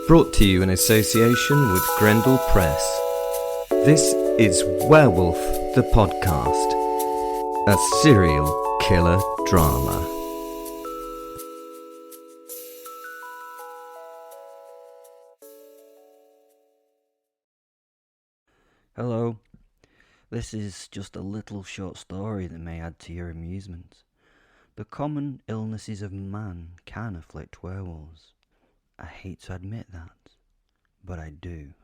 Brought to you in association with Grendel Press. This is Werewolf the Podcast, a serial killer drama. Hello, this is just a little short story that may add to your amusement. The common illnesses of man can afflict werewolves. I hate to admit that, but I do.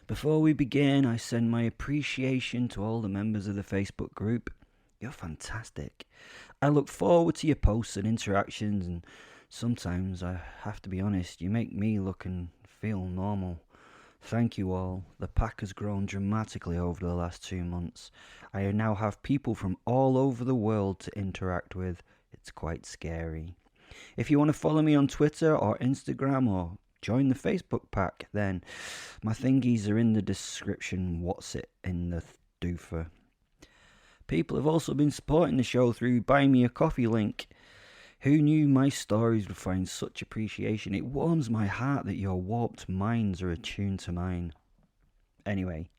Before we begin, I send my appreciation to all the members of the Facebook group. You're fantastic. I look forward to your posts and interactions, and sometimes, I have to be honest, you make me look and feel normal. Thank you all. The pack has grown dramatically over the last 2 months. I now have people from all over the world to interact with. It's quite scary. If you want to follow me on Twitter or Instagram or join the Facebook pack, then my thingies are in the description. What's it in the doofer? People have also been supporting the show through Buy Me a Coffee link. Who knew my stories would find such appreciation? It warms my heart that your warped minds are attuned to mine. Anyway,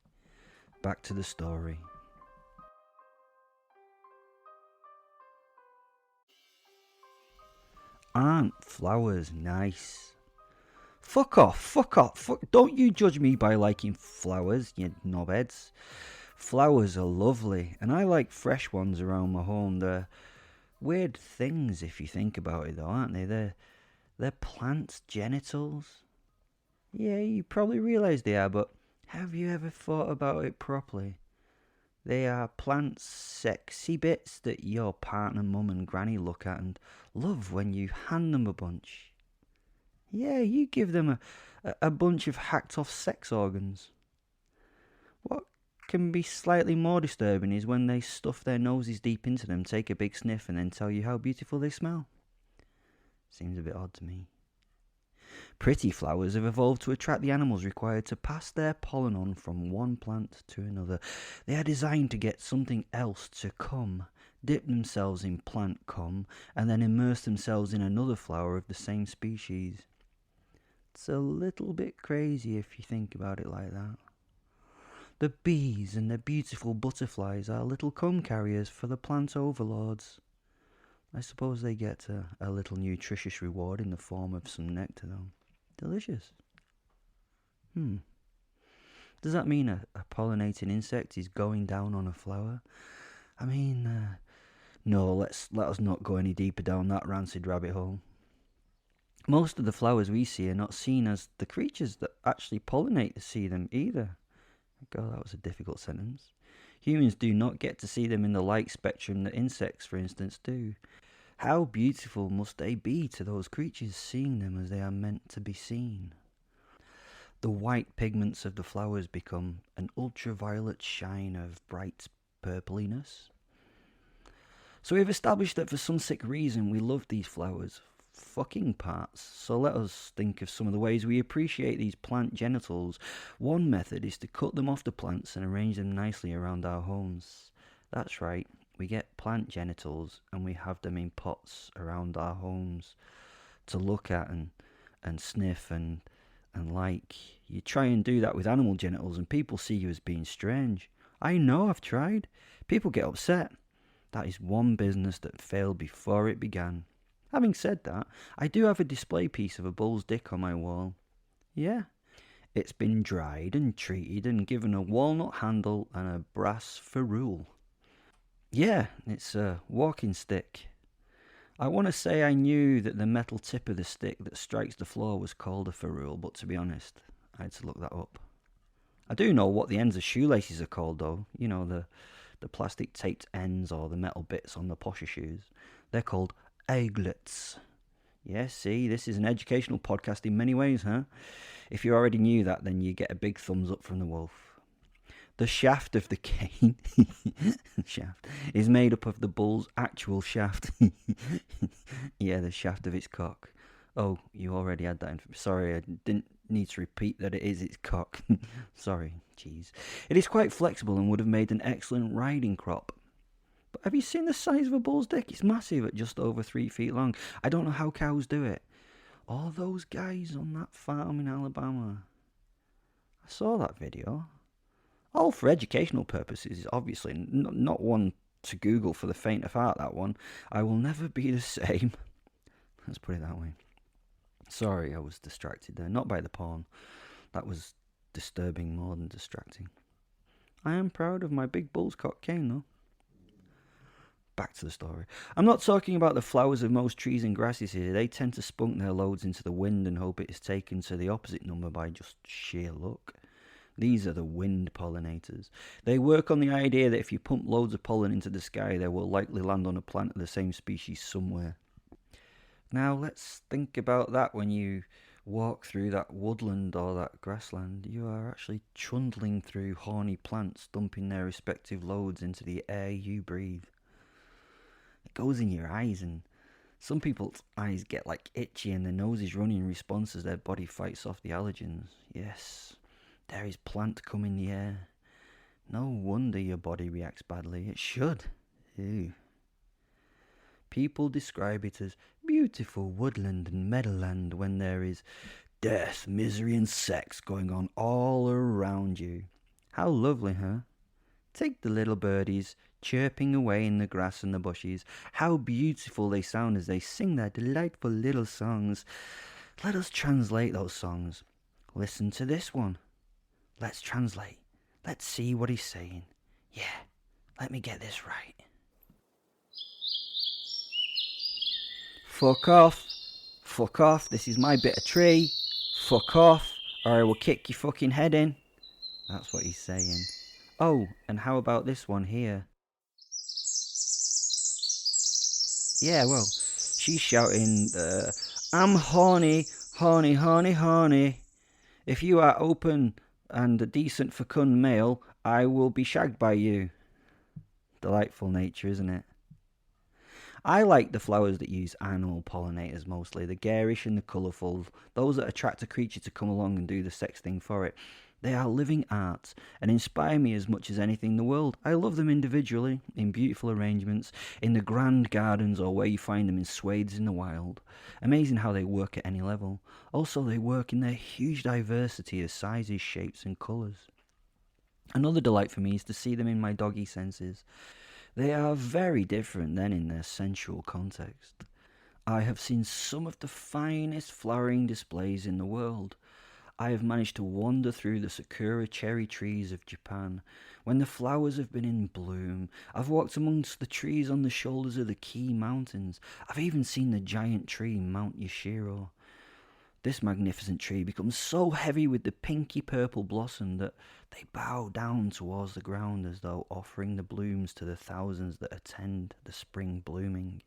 back to the story. Aren't flowers nice? Fuck off. Don't you judge me by liking flowers, you knobheads. Flowers are lovely, and I like fresh ones around my home. They're weird things if you think about it though, aren't they? They're plants' genitals. Yeah, you probably realise they are, but have you ever thought about it properly? They are plants' sexy bits that your partner, mum and granny look at and love when you hand them a bunch. Yeah, you give them a bunch of hacked off sex organs. What can be slightly more disturbing is when they stuff their noses deep into them, take a big sniff and then tell you how beautiful they smell. Seems a bit odd to me. Pretty flowers have evolved to attract the animals required to pass their pollen on from one plant to another. They are designed to get something else to come, dip themselves in plant cum, and then immerse themselves in another flower of the same species. It's a little bit crazy if you think about it like that. The bees and the beautiful butterflies are little cum carriers for the plant overlords. I suppose they get a little nutritious reward in the form of some nectar though. Delicious. Does that mean a pollinating insect is going down on a flower? I mean, no, let us not go any deeper down that rancid rabbit hole. Most of the flowers we see are not seen as the creatures that actually pollinate to see them either. God, that was a difficult sentence. Humans do not get to see them in the light spectrum that insects, for instance, do. How beautiful must they be to those creatures seeing them as they are meant to be seen? The white pigments of the flowers become an ultraviolet shine of bright purpliness. So we've established that for some sick reason we love these flowers. Fucking parts. So let us think of some of the ways we appreciate these plant genitals. One method is to cut them off the plants and arrange them nicely around our homes. That's right, we get plant genitals and we have them in pots around our homes to look at and sniff and like. You try and do that with animal genitals and people see you as being strange. I know, I've tried. People get upset. That is one business that failed before it began. Having said that, I do have a display piece of a bull's dick on my wall. Yeah, it's been dried and treated and given a walnut handle and a brass ferrule. Yeah, it's a walking stick. I want to say I knew that the metal tip of the stick that strikes the floor was called a ferrule, but to be honest, I had to look that up. I do know what the ends of shoelaces are called though. You know, the plastic taped ends or the metal bits on the posher shoes. They're called aglets. Yes, see, this is an educational podcast in many ways, huh? If you already knew that, then you get a big thumbs up from the wolf. The shaft of the cane is made up of the bull's actual shaft. Yeah, the shaft of its cock. Oh, you already had that. Sorry, I didn't need to repeat that it is its cock. Sorry, jeez. It is quite flexible and would have made an excellent riding crop. But have you seen the size of a bull's dick? It's massive at just over 3 feet long. I don't know how cows do it. All those guys on that farm in Alabama. I saw that video. All for educational purposes, obviously. Not one to Google for the faint of heart, that one. I will never be the same. Let's put it that way. Sorry, I was distracted there. Not by the porn. That was disturbing more than distracting. I am proud of my big bull's cock cane, though. Back to the story. I'm not talking about the flowers of most trees and grasses here. They tend to spunk their loads into the wind and hope it is taken to the opposite number by just sheer luck. These are the wind pollinators. They work on the idea that if you pump loads of pollen into the sky, they will likely land on a plant of the same species somewhere. Now let's think about that when you walk through that woodland or that grassland. You are actually trundling through horny plants, dumping their respective loads into the air you breathe. It goes in your eyes, and some people's eyes get like itchy and their nose is running in response as their body fights off the allergens. Yes, there is plant cum in the air. No wonder your body reacts badly. It should. Ew. People describe it as beautiful woodland and meadowland when there is death, misery and sex going on all around you. How lovely, huh? Take the little birdies chirping away in the grass and the bushes. How beautiful they sound as they sing their delightful little songs. Let us translate those songs. Listen to this one. Let's translate. Let's see what he's saying. Yeah, let me get this right. Fuck off. Fuck off. This is my bit of tree. Fuck off, or I will kick your fucking head in. That's what he's saying. Oh, and how about this one here? Yeah, well, she's shouting, I'm horny, horny, horny, horny. If you are open and a decent fecund male, I will be shagged by you. Delightful nature, isn't it? I like the flowers that use animal pollinators mostly, the garish and the colourful, those that attract a creature to come along and do the sex thing for it. They are living arts and inspire me as much as anything in the world. I love them individually, in beautiful arrangements, in the grand gardens or where you find them in swathes in the wild. Amazing how they work at any level. Also, they work in their huge diversity of sizes, shapes and colours. Another delight for me is to see them in my doggy senses. They are very different then in their sensual context. I have seen some of the finest flowering displays in the world. I have managed to wander through the sakura cherry trees of Japan when the flowers have been in bloom. I've walked amongst the trees on the shoulders of the Kii Mountains. I've even seen the giant tree Mount Yashiro. This magnificent tree becomes so heavy with the pinky purple blossom that they bow down towards the ground as though offering the blooms to the thousands that attend the spring blooming.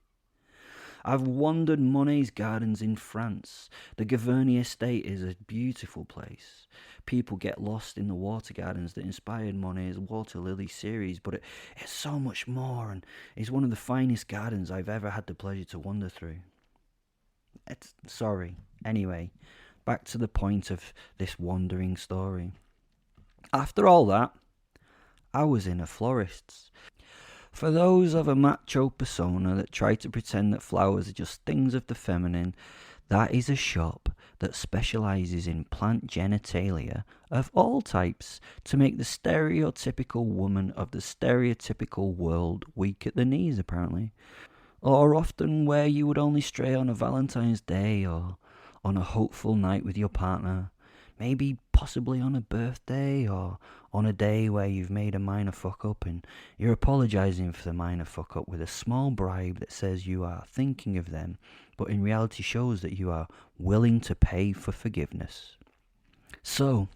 I've wandered Monet's gardens in France. The Gaverny estate is a beautiful place. People get lost in the water gardens that inspired Monet's Water Lily series, but it's so much more and is one of the finest gardens I've ever had the pleasure to wander through. Sorry. Anyway, back to the point of this wandering story. After all that, I was in a florist's. For those of a macho persona that try to pretend that flowers are just things of the feminine, that is a shop that specialises in plant genitalia of all types to make the stereotypical woman of the stereotypical world weak at the knees, apparently. Or often where you would only stray on a Valentine's Day or on a hopeful night with your partner, maybe possibly on a birthday or on a day where you've made a minor fuck up and you're apologising for the minor fuck up with a small bribe that says you are thinking of them, but in reality shows that you are willing to pay for forgiveness. So,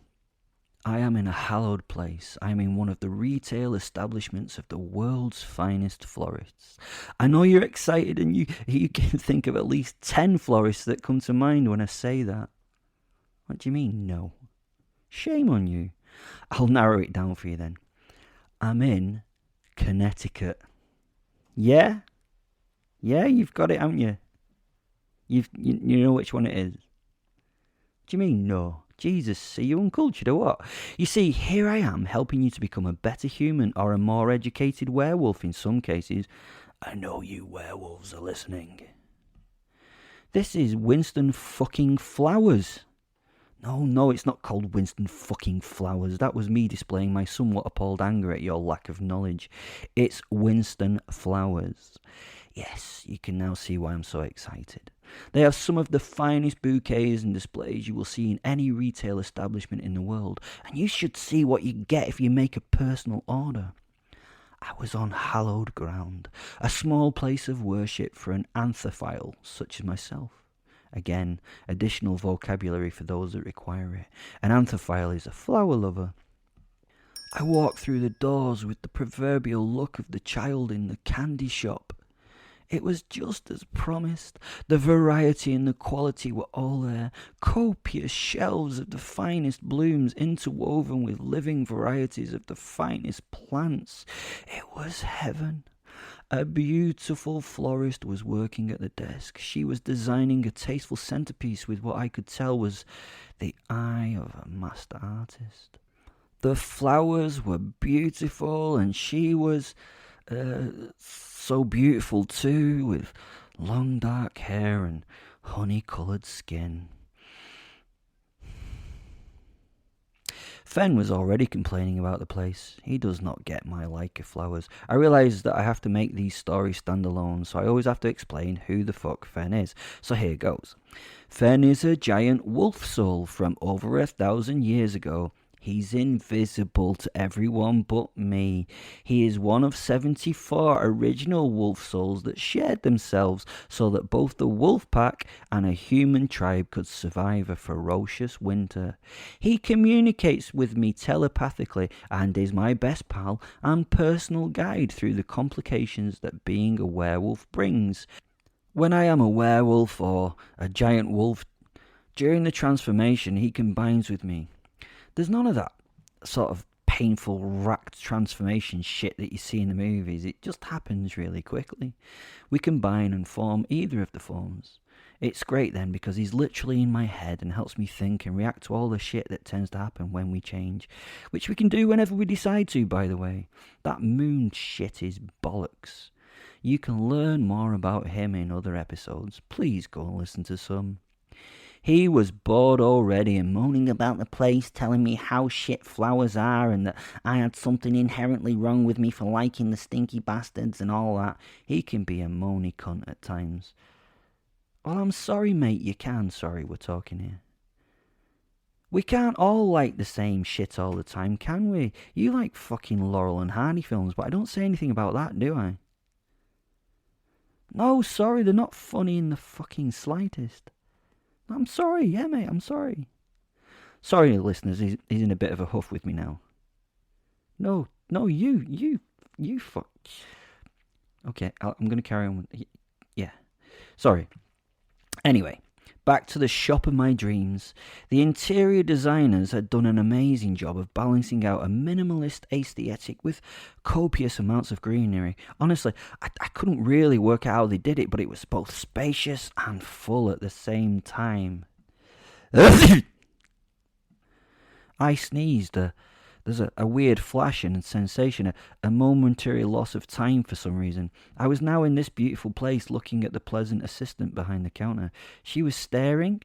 I am in a hallowed place. I am in one of the retail establishments of the world's finest florists. I know you're excited and you can think of at least 10 florists that come to mind when I say that. What do you mean, no? Shame on you. I'll narrow it down for you then. I'm in Connecticut. Yeah? Yeah, you've got it, haven't you? You know which one it is. What do you mean, no? Jesus, are you uncultured or what? You see, here I am helping you to become a better human or a more educated werewolf in some cases. I know you werewolves are listening. This is Winston fucking Flowers. No, it's not called Winston fucking Flowers. That was me displaying my somewhat appalled anger at your lack of knowledge. It's Winston Flowers. Yes, you can now see why I'm so excited. They have some of the finest bouquets and displays you will see in any retail establishment in the world, and you should see what you get if you make a personal order. I was on hallowed ground, a small place of worship for an anthophile such as myself. Again, additional vocabulary for those that require it. An anthophile is a flower lover. I walked through the doors with the proverbial look of the child in the candy shop. It was just as promised. The variety and the quality were all there. Copious shelves of the finest blooms interwoven with living varieties of the finest plants. It was heaven. A beautiful florist was working at the desk. She was designing a tasteful centerpiece with what I could tell was the eye of a master artist. The flowers were beautiful, and she was so beautiful too, with long dark hair and honey-coloured skin. Fen was already complaining about the place. He does not get my like of flowers. I realise that I have to make these stories stand alone, so I always have to explain who the fuck Fen is. So here goes. Fen is a giant wolf soul from over 1,000 years ago. He's invisible to everyone but me. He is one of 74 original wolf souls that shared themselves so that both the wolf pack and a human tribe could survive a ferocious winter. He communicates with me telepathically and is my best pal and personal guide through the complications that being a werewolf brings. When I am a werewolf or a giant wolf, during the transformation he combines with me. There's none of that sort of painful, racked transformation shit that you see in the movies. It just happens really quickly. We combine and form either of the forms. It's great then because he's literally in my head and helps me think and react to all the shit that tends to happen when we change, which we can do whenever we decide to, by the way. That moon shit is bollocks. You can learn more about him in other episodes. Please go and listen to some. He was bored already and moaning about the place, telling me how shit flowers are and that I had something inherently wrong with me for liking the stinky bastards and all that. He can be a moany cunt at times. Well, I'm sorry, mate, you can. Sorry, we're talking here. We can't all like the same shit all the time, can we? You like fucking Laurel and Hardy films, but I don't say anything about that, do I? No, sorry, they're not funny in the fucking slightest. I'm sorry, yeah, mate, I'm sorry. Sorry, listeners, he's in a bit of a huff with me now. No, you fuck. Okay, I'm going to carry on with... Yeah, sorry. Anyway, back to the shop of my dreams. The interior designers had done an amazing job of balancing out a minimalist aesthetic with copious amounts of greenery. Honestly, I couldn't really work out how they did it, but it was both spacious and full at the same time. I sneezed. There's a weird flash and sensation, a momentary loss of time for some reason. I was now in this beautiful place looking at the pleasant assistant behind the counter. She was staring.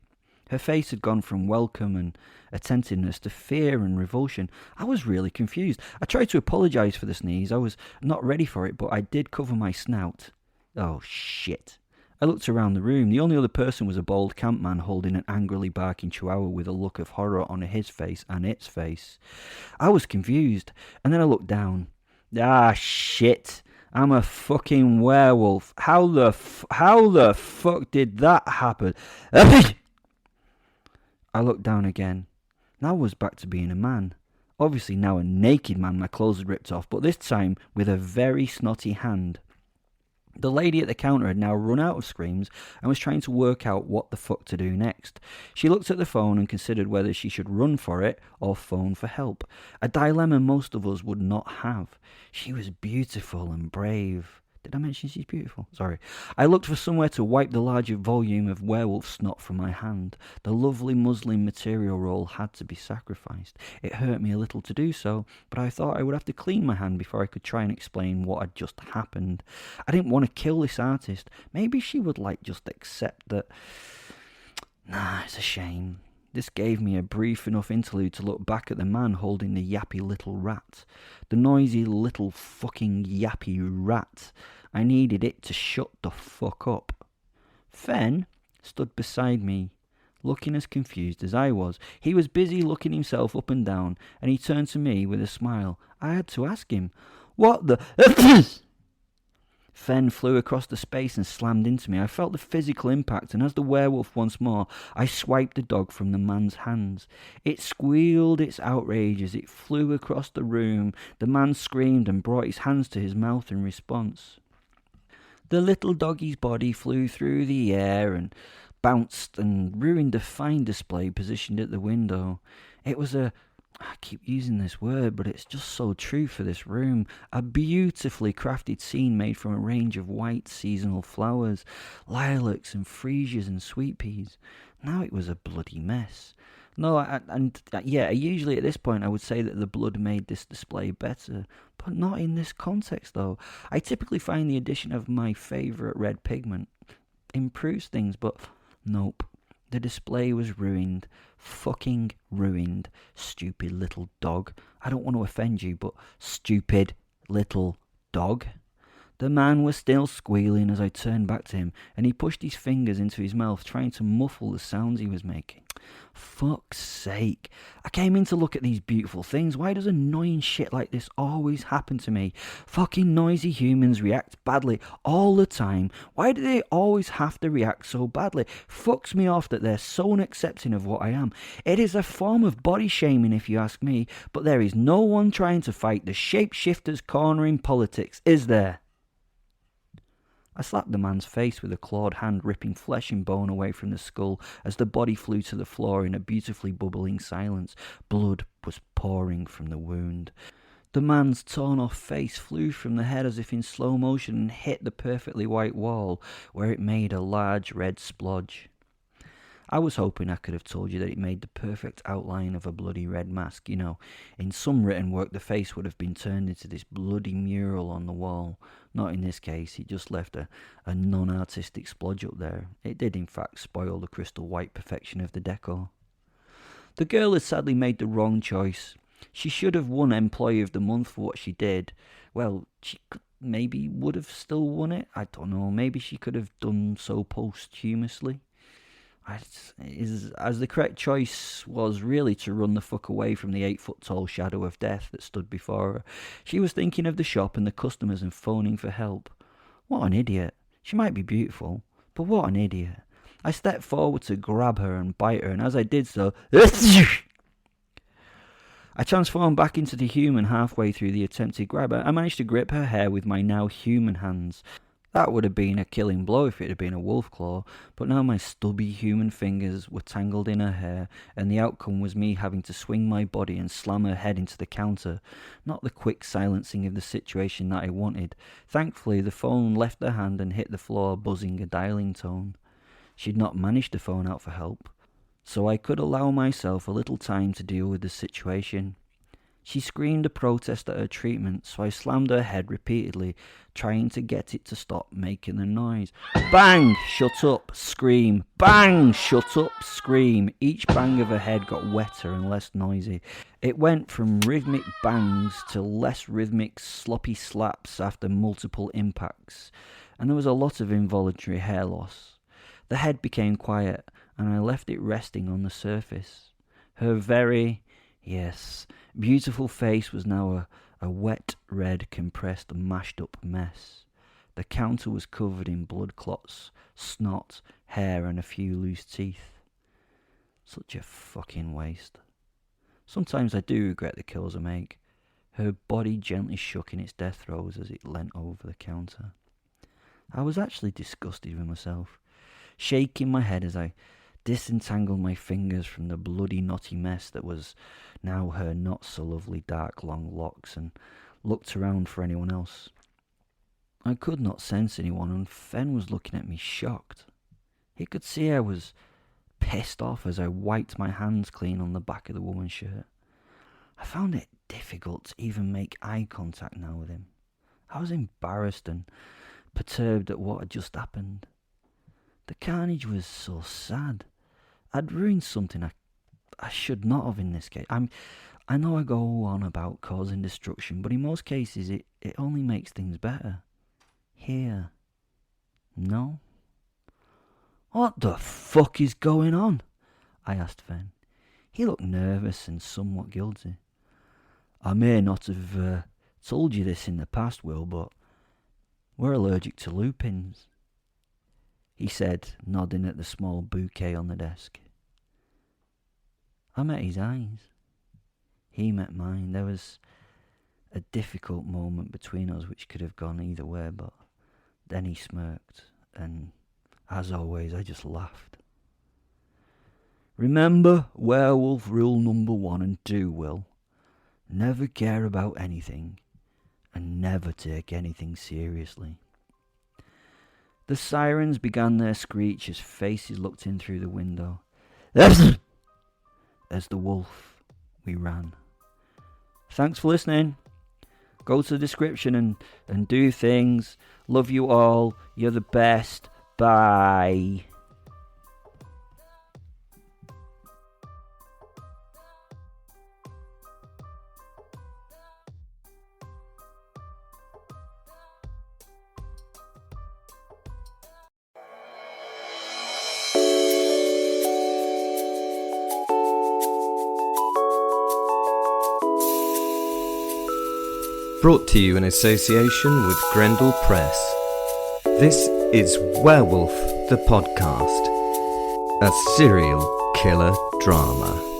Her face had gone from welcome and attentiveness to fear and revulsion. I was really confused. I tried to apologise for the sneeze. I was not ready for it, but I did cover my snout. Oh, shit. I looked around the room. The only other person was a bald campman holding an angrily barking chihuahua with a look of horror on his face and its face. I was confused, and then I looked down. Ah, shit. I'm a fucking werewolf. How the fuck did that happen? I looked down again. Now I was back to being a man. Obviously now a naked man, my clothes had ripped off, but this time with a very snotty hand. The lady at the counter had now run out of screams and was trying to work out what the fuck to do next. She looked at the phone and considered whether she should run for it or phone for help. A dilemma most of us would not have. She was beautiful and brave. Did I mention she's beautiful? Sorry. I looked for somewhere to wipe the larger volume of werewolf snot from my hand. The lovely muslin material roll had to be sacrificed. It hurt me a little to do so, but I thought I would have to clean my hand before I could try and explain what had just happened. I didn't want to kill this artist. Maybe she would just accept that... Nah, it's a shame. This gave me a brief enough interlude to look back at the man holding the yappy little rat. The noisy little fucking yappy rat. I needed it to shut the fuck up. Fen stood beside me, looking as confused as I was. He was busy looking himself up and down, and he turned to me with a smile. I had to ask him, "What the..." Fen flew across the space and slammed into me. I felt the physical impact, and as the werewolf once more, I swiped the dog from the man's hands. It squealed its outrage as it flew across the room. The man screamed and brought his hands to his mouth in response. The little doggie's body flew through the air and bounced and ruined a fine display positioned at the window. It was I keep using this word, but it's just so true for this room. A beautifully crafted scene made from a range of white seasonal flowers, lilacs and freesias and sweet peas. Now it was a bloody mess. Usually at this point I would say that the blood made this display better, but not in this context though. I typically find the addition of my favourite red pigment improves things, but nope. The display was ruined. Fucking ruined. Stupid little dog. I don't want to offend you, but stupid little dog. The man was still squealing as I turned back to him, and he pushed his fingers into his mouth, trying to muffle the sounds he was making. Fuck's sake. I came in to look at these beautiful things. Why does annoying shit like this always happen to me? Fucking noisy humans react badly all the time. Why do they always have to react so badly? Fucks me off that they're so unaccepting of what I am. It is a form of body shaming if you ask me, but there is no one trying to fight the shapeshifter's corner in politics, is there? I slapped the man's face with a clawed hand, ripping flesh and bone away from the skull as the body flew to the floor in a beautifully bubbling silence. Blood was pouring from the wound. The man's torn-off face flew from the head as if in slow motion and hit the perfectly white wall, where it made a large red splodge. I was hoping I could have told you that it made the perfect outline of a bloody red mask. You know, in some written work the face would have been turned into this bloody mural on the wall. Not in this case, it just left a non-artistic splodge up there. It did in fact spoil the crystal white perfection of the decor. The girl had sadly made the wrong choice. She should have won Employee of the Month for what she did. Well, she maybe would have still won it. I don't know, maybe she could have done so posthumously. As the correct choice was really to run the fuck away from the 8-foot-tall shadow of death that stood before her. She was thinking of the shop and the customers and phoning for help. What an idiot. She might be beautiful, but what an idiot. I stepped forward to grab her and bite her, and as I did so, I transformed back into the human halfway through the attempted grab. I managed to grip her hair with my now human hands. That would have been a killing blow if it had been a wolf claw, but now my stubby human fingers were tangled in her hair, and the outcome was me having to swing my body and slam her head into the counter. Not the quick silencing of the situation that I wanted. Thankfully, the phone left her hand and hit the floor, buzzing a dialing tone. She'd not managed to phone out for help, so I could allow myself a little time to deal with the situation. She screamed a protest at her treatment, so I slammed her head repeatedly, trying to get it to stop making the noise. Bang! Shut up! Scream! Bang! Shut up! Scream! Each bang of her head got wetter and less noisy. It went from rhythmic bangs to less rhythmic sloppy slaps after multiple impacts, and there was a lot of involuntary hair loss. The head became quiet, and I left it resting on the surface. Her beautiful face was now a wet, red, compressed, mashed-up mess. The counter was covered in blood clots, snot, hair, and a few loose teeth. Such a fucking waste. Sometimes I do regret the kills I make. Her body gently shook in its death throes as it leant over the counter. I was actually disgusted with myself, shaking my head as I disentangled my fingers from the bloody knotty mess that was now her not so lovely dark long locks, and looked around for anyone else. I could not sense anyone, and Fen was looking at me shocked. He could see I was pissed off as I wiped my hands clean on the back of the woman's shirt. I found it difficult to even make eye contact now with him. I was embarrassed and perturbed at what had just happened. The carnage was so sad. I'd ruined something I should not have in this case. I know I go on about causing destruction, but in most cases it only makes things better. Here, no? What the fuck is going on? I asked Fen. He looked nervous and somewhat guilty. I may not have told you this in the past, Will, but we're allergic to lupins, he said, nodding at the small bouquet on the desk. I met his eyes. He met mine. There was a difficult moment between us which could have gone either way, but then he smirked, and as always, I just laughed. Remember werewolf rule number 1 and 2, Will. Never care about anything, and never take anything seriously. The sirens began their screech as faces looked in through the window. There's the wolf. We ran. Thanks for listening. Go to the description and do things. Love you all. You're the best. Bye. Brought to you in association with Grendel Press. This is Werewolf the Podcast, a serial killer drama.